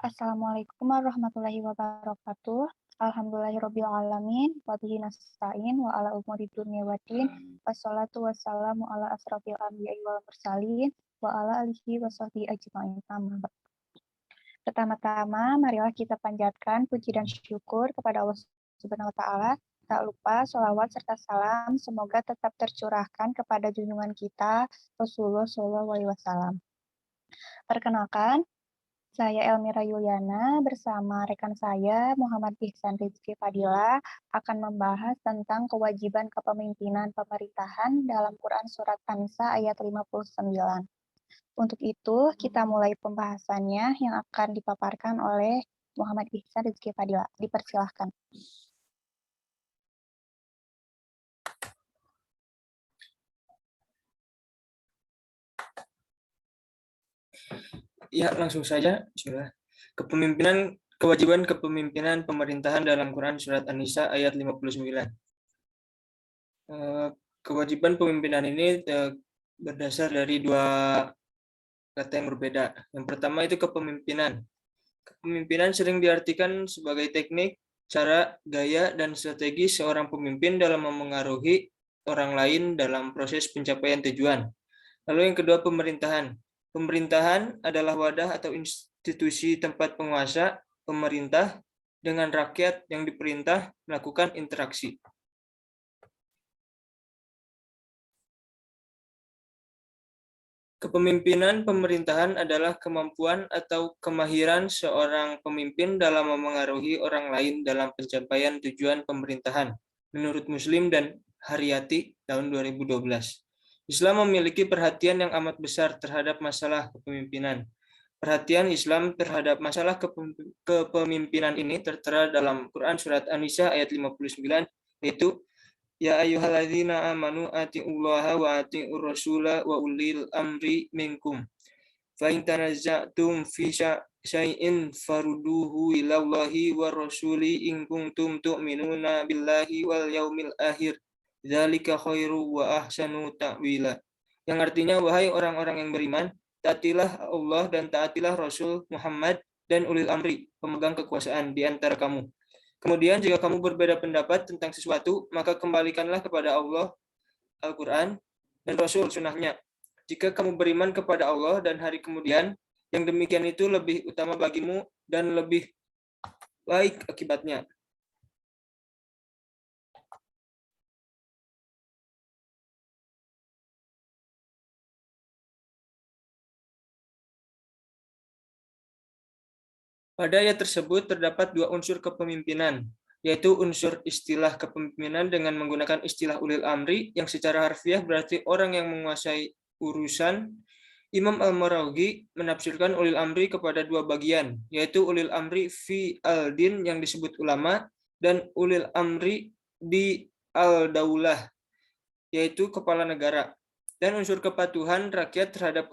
Assalamualaikum warahmatullahi wabarakatuh. Alhamdulillahirabbil alamin wa bihi nasta'in wa ala umuri dunya waddin. Wassalatu wassalamu ala asrofil anbiya'i wal mursalin wa ala alihi washabbihi ajmain. Pertama-tama, marilah kita panjatkan puji dan syukur kepada Allah Subhanahu wa taala. Tak lupa sholawat serta salam semoga tetap tercurahkan kepada junjungan kita Rasulullah Shallallahu alaihi wasallam. Perkenalkan, saya Elmira Yuliana bersama rekan saya Muhammad Ihsan Rizky Fadila akan membahas tentang kewajiban kepemimpinan pemerintahan dalam Quran Surat An-Nisa ayat 59. Untuk itu, kita mulai pembahasannya yang akan dipaparkan oleh Muhammad Ihsan Rizky Fadila. Dipersilahkan. Ya, langsung saja. Kewajiban kepemimpinan pemerintahan dalam Quran Surat An-Nisa ayat 59. Kewajiban pemimpinan ini berdasar dari dua kata yang berbeda. Yang pertama itu kepemimpinan. Kepemimpinan sering diartikan sebagai teknik, cara, gaya, dan strategi seorang pemimpin dalam memengaruhi orang lain dalam proses pencapaian tujuan. Lalu yang kedua, pemerintahan. Pemerintahan adalah wadah atau institusi tempat penguasa, pemerintah, dengan rakyat yang diperintah melakukan interaksi. Kepemimpinan pemerintahan adalah kemampuan atau kemahiran seorang pemimpin dalam memengaruhi orang lain dalam pencapaian tujuan pemerintahan, menurut Muslim dan Haryati tahun 2012. Islam memiliki perhatian yang amat besar terhadap masalah kepemimpinan. Perhatian Islam terhadap masalah kepemimpinan ini tertera dalam Quran Surat An-Nisa ayat 59, yaitu Ya ayyuhalladzina amanu atiullaha wa atiur rasula wa ulil amri minkum. Fa in tanaza'tum fi syai'in farudduhu ilallahi war rasuli in kuntum tu'minuna billahi wal yaumil akhir. Dzalika khairu wa ahsanu ta'wila. Yang artinya, wahai orang-orang yang beriman, taatilah Allah dan taatilah Rasul Muhammad dan ulil amri, pemegang kekuasaan di antara kamu. Kemudian jika kamu berbeda pendapat tentang sesuatu, maka kembalikanlah kepada Allah, Al-Quran, dan Rasul sunnahnya. Jika kamu beriman kepada Allah dan hari kemudian, yang demikian itu lebih utama bagimu dan lebih baik akibatnya. Pada ayat tersebut terdapat dua unsur kepemimpinan, yaitu unsur istilah kepemimpinan dengan menggunakan istilah ulil amri, yang secara harfiah berarti orang yang menguasai urusan. Imam Al-Maraghi menafsirkan ulil amri kepada dua bagian, yaitu ulil amri fi al-din yang disebut ulama, dan ulil amri di al-daulah, yaitu kepala negara. Dan unsur kepatuhan rakyat terhadap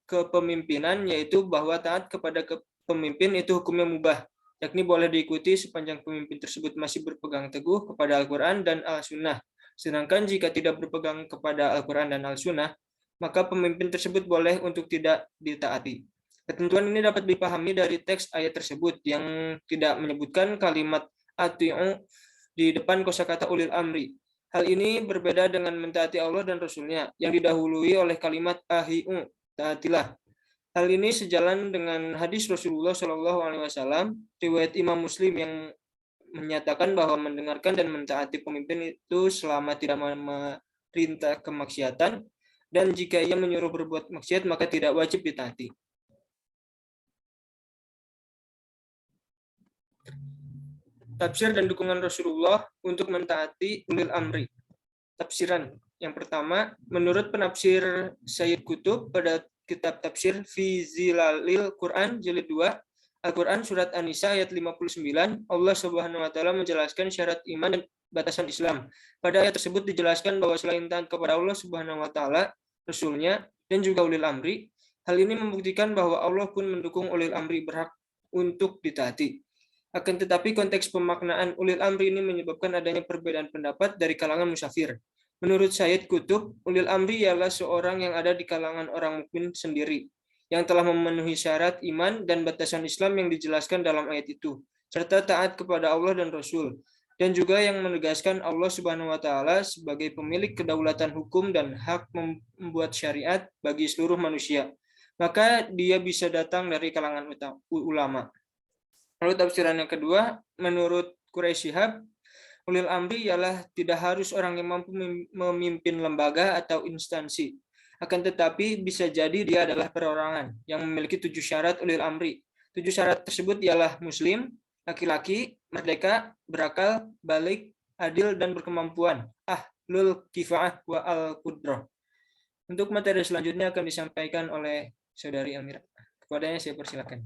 kepemimpinan, yaitu bahwa taat kepada pemimpin itu hukumnya mubah, yakni boleh diikuti sepanjang pemimpin tersebut masih berpegang teguh kepada Al-Quran dan Al-Sunnah. Sedangkan jika tidak berpegang kepada Al-Quran dan Al-Sunnah, maka pemimpin tersebut boleh untuk tidak ditaati. Ketentuan ini dapat dipahami dari teks ayat tersebut yang tidak menyebutkan kalimat ati'u di depan kosakata ulil amri. Hal ini berbeda dengan mentaati Allah dan Rasulnya yang didahului oleh kalimat ahi'u, taatilah. Hal ini sejalan dengan hadis Rasulullah Shallallahu Alaihi Wasallam, riwayat Imam Muslim yang menyatakan bahwa mendengarkan dan mentaati pemimpin itu selama tidak memerintah kemaksiatan, dan jika ia menyuruh berbuat maksiat maka tidak wajib ditaati. Tafsir dan dukungan Rasulullah untuk mentaati ulil amri. Tafsiran yang pertama, menurut penafsir Sayyid Qutb pada kitab tafsir Fi Zilalil Quran jilid 2, Al-Quran Surat An-Nisa ayat 59, Allah Subhanahu wa taala menjelaskan syarat iman dan batasan Islam. Pada ayat tersebut dijelaskan bahwa selain taat kepada Allah Subhanahu wa taala, Rasulnya, dan juga ulil amri, hal ini membuktikan bahwa Allah pun mendukung ulil amri berhak untuk ditaati. Akan tetapi konteks pemaknaan ulil amri ini menyebabkan adanya perbedaan pendapat dari kalangan musafir. Menurut Sayyid Qutb, ulil amri ialah seorang yang ada di kalangan orang mukmin sendiri, yang telah memenuhi syarat iman dan batasan Islam yang dijelaskan dalam ayat itu, serta taat kepada Allah dan Rasul, dan juga yang menegaskan Allah Subhanahu wa taala sebagai pemilik kedaulatan hukum dan hak membuat syariat bagi seluruh manusia. Maka dia bisa datang dari kalangan ulama. Lalu tafsiran yang kedua, menurut Quraisy Shihab, ulil amri ialah tidak harus orang yang mampu memimpin lembaga atau instansi. Akan tetapi bisa jadi dia adalah perorangan yang memiliki 7 syarat ulil amri. 7 syarat tersebut ialah muslim, laki-laki, merdeka, berakal, balik, adil, dan berkemampuan. Ahlul kifa'ah wa al-qudrah. Untuk materi selanjutnya akan disampaikan oleh Saudari Elmira. Kepadanya saya persilakan.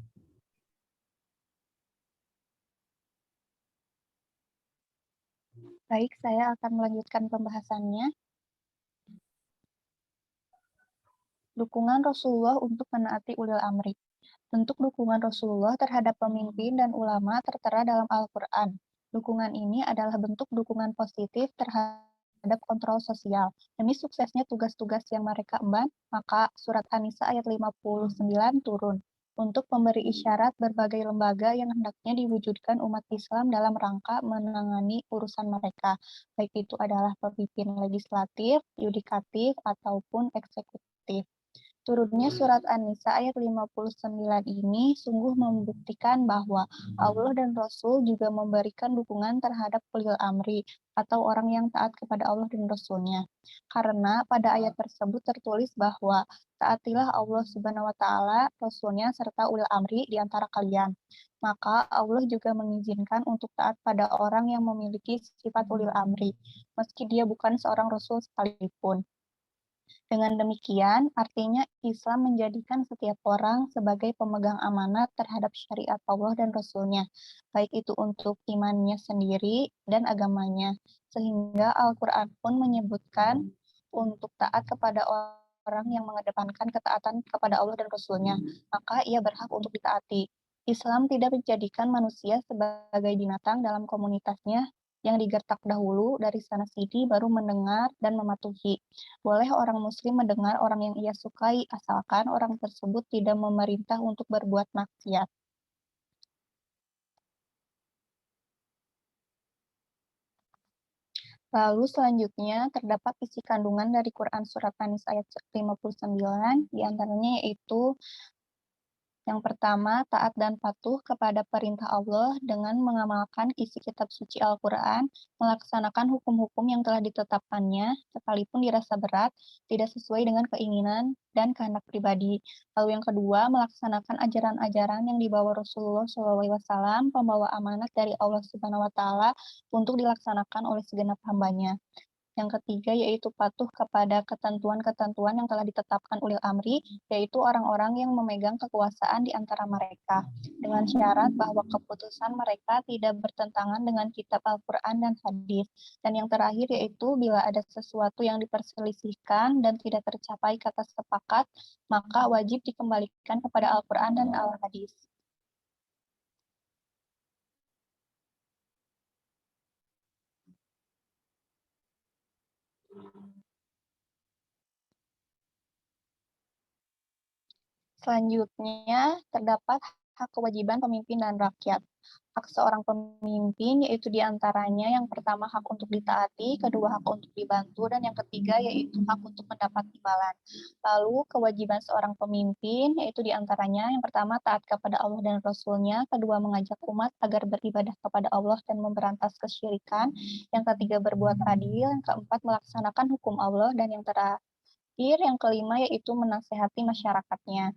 Baik, saya akan melanjutkan pembahasannya. Dukungan Rasulullah untuk menaati ulil amri. Bentuk dukungan Rasulullah terhadap pemimpin dan ulama tertera dalam Al-Quran. Dukungan ini adalah bentuk dukungan positif terhadap kontrol sosial. Demi suksesnya tugas-tugas yang mereka emban, maka surat An-Nisa ayat 59 turun untuk memberi isyarat berbagai lembaga yang hendaknya diwujudkan umat Islam dalam rangka menangani urusan mereka, baik itu adalah pemimpin legislatif, yudikatif, ataupun eksekutif. Turunnya surat An-Nisa ayat 59 ini sungguh membuktikan bahwa Allah dan Rasul juga memberikan dukungan terhadap ulil amri atau orang yang taat kepada Allah dan Rasul-Nya. Karena pada ayat tersebut tertulis bahwa taatilah Allah Subhanahu wa taala, Rasul-Nya serta ulil amri di antara kalian. Maka Allah juga mengizinkan untuk taat pada orang yang memiliki sifat ulil amri, meski dia bukan seorang rasul sekalipun. Dengan demikian, artinya Islam menjadikan setiap orang sebagai pemegang amanat terhadap syariat Allah dan Rasul-Nya, baik itu untuk imannya sendiri dan agamanya. Sehingga Al-Quran pun menyebutkan untuk taat kepada orang yang mengedepankan ketaatan kepada Allah dan Rasul-Nya, maka ia berhak untuk ditaati. Islam tidak menjadikan manusia sebagai binatang dalam komunitasnya yang digertak dahulu, dari sana sini baru mendengar dan mematuhi. Boleh orang muslim mendengar orang yang ia sukai, asalkan orang tersebut tidak memerintah untuk berbuat maksiat. Lalu selanjutnya terdapat isi kandungan dari Quran Surat An-Nisa ayat 59, diantaranya yaitu yang pertama, taat dan patuh kepada perintah Allah dengan mengamalkan isi kitab suci Al-Quran, melaksanakan hukum-hukum yang telah ditetapkannya, sekalipun dirasa berat, tidak sesuai dengan keinginan dan kehendak pribadi. Lalu yang kedua, melaksanakan ajaran-ajaran yang dibawa Rasulullah SAW, pembawa amanat dari Allah Subhanahu wa Ta'ala, untuk dilaksanakan oleh segenap hambanya. Yang ketiga yaitu patuh kepada ketentuan-ketentuan yang telah ditetapkan ulil amri, yaitu orang-orang yang memegang kekuasaan di antara mereka, dengan syarat bahwa keputusan mereka tidak bertentangan dengan kitab Al-Quran dan hadis. Dan yang terakhir yaitu bila ada sesuatu yang diperselisihkan dan tidak tercapai kata sepakat, maka wajib dikembalikan kepada Al-Quran dan Al-Hadis. Selanjutnya, terdapat hak kewajiban pemimpin dan rakyat. Hak seorang pemimpin yaitu diantaranya yang pertama hak untuk ditaati, kedua hak untuk dibantu, dan yang ketiga yaitu hak untuk mendapat imbalan. Lalu kewajiban seorang pemimpin yaitu diantaranya yang pertama taat kepada Allah dan Rasul-Nya, kedua mengajak umat agar beribadah kepada Allah dan memberantas kesyirikan, yang ketiga berbuat adil, yang keempat melaksanakan hukum Allah, dan yang terakhir yang kelima yaitu menasehati masyarakatnya.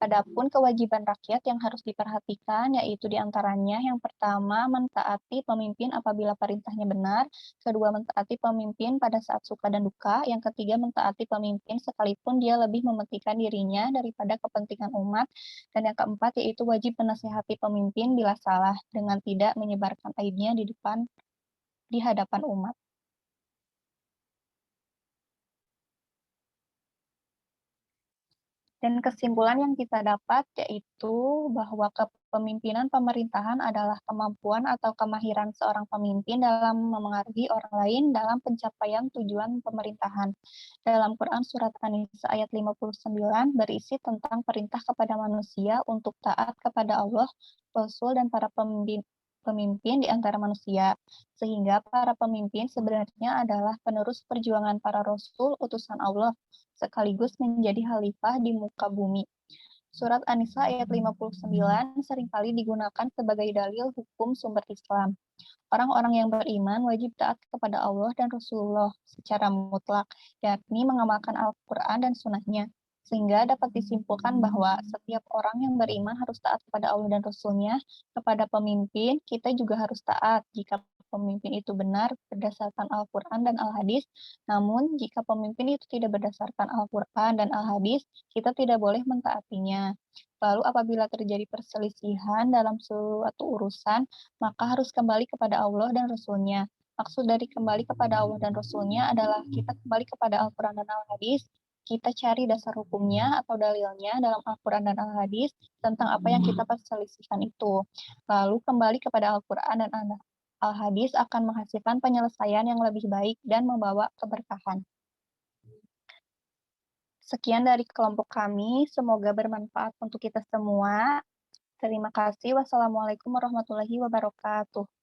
Adapun kewajiban rakyat yang harus diperhatikan yaitu diantaranya yang pertama mentaati pemimpin apabila perintahnya benar, kedua mentaati pemimpin pada saat suka dan duka, yang ketiga mentaati pemimpin sekalipun dia lebih mementingkan dirinya daripada kepentingan umat, dan yang keempat yaitu wajib menasehati pemimpin bila salah dengan tidak menyebarkan aibnya di hadapan umat. Dan kesimpulan yang kita dapat yaitu bahwa kepemimpinan pemerintahan adalah kemampuan atau kemahiran seorang pemimpin dalam memengaruhi orang lain dalam pencapaian tujuan pemerintahan. Dalam Quran Surat An-Nisa ayat 59 berisi tentang perintah kepada manusia untuk taat kepada Allah, Rasul, dan para pemimpin di antara manusia. Sehingga para pemimpin sebenarnya adalah penerus perjuangan para Rasul, utusan Allah, sekaligus menjadi khalifah di muka bumi. Surat An-Nisa ayat 59 seringkali digunakan sebagai dalil hukum sumber Islam. Orang-orang yang beriman wajib taat kepada Allah dan Rasulullah secara mutlak, yakni mengamalkan Al-Quran dan Sunnah-Nya. Sehingga dapat disimpulkan bahwa setiap orang yang beriman harus taat kepada Allah dan Rasul-Nya. Kepada pemimpin, kita juga harus taat jika pemimpin itu benar berdasarkan Al-Quran dan Al-Hadis. Namun, jika pemimpin itu tidak berdasarkan Al-Quran dan Al-Hadis, kita tidak boleh mentaatinya. Lalu apabila terjadi perselisihan dalam suatu urusan, maka harus kembali kepada Allah dan Rasul-Nya. Maksud dari kembali kepada Allah dan Rasul-Nya adalah kita kembali kepada Al-Quran dan Al-Hadis, kita cari dasar hukumnya atau dalilnya dalam Al-Quran dan Al-Hadis tentang apa yang kita perselisihkan itu. Lalu kembali kepada Al-Quran dan Al-Hadis akan menghasilkan penyelesaian yang lebih baik dan membawa keberkahan. Sekian dari kelompok kami, semoga bermanfaat untuk kita semua. Terima kasih. Wassalamualaikum warahmatullahi wabarakatuh.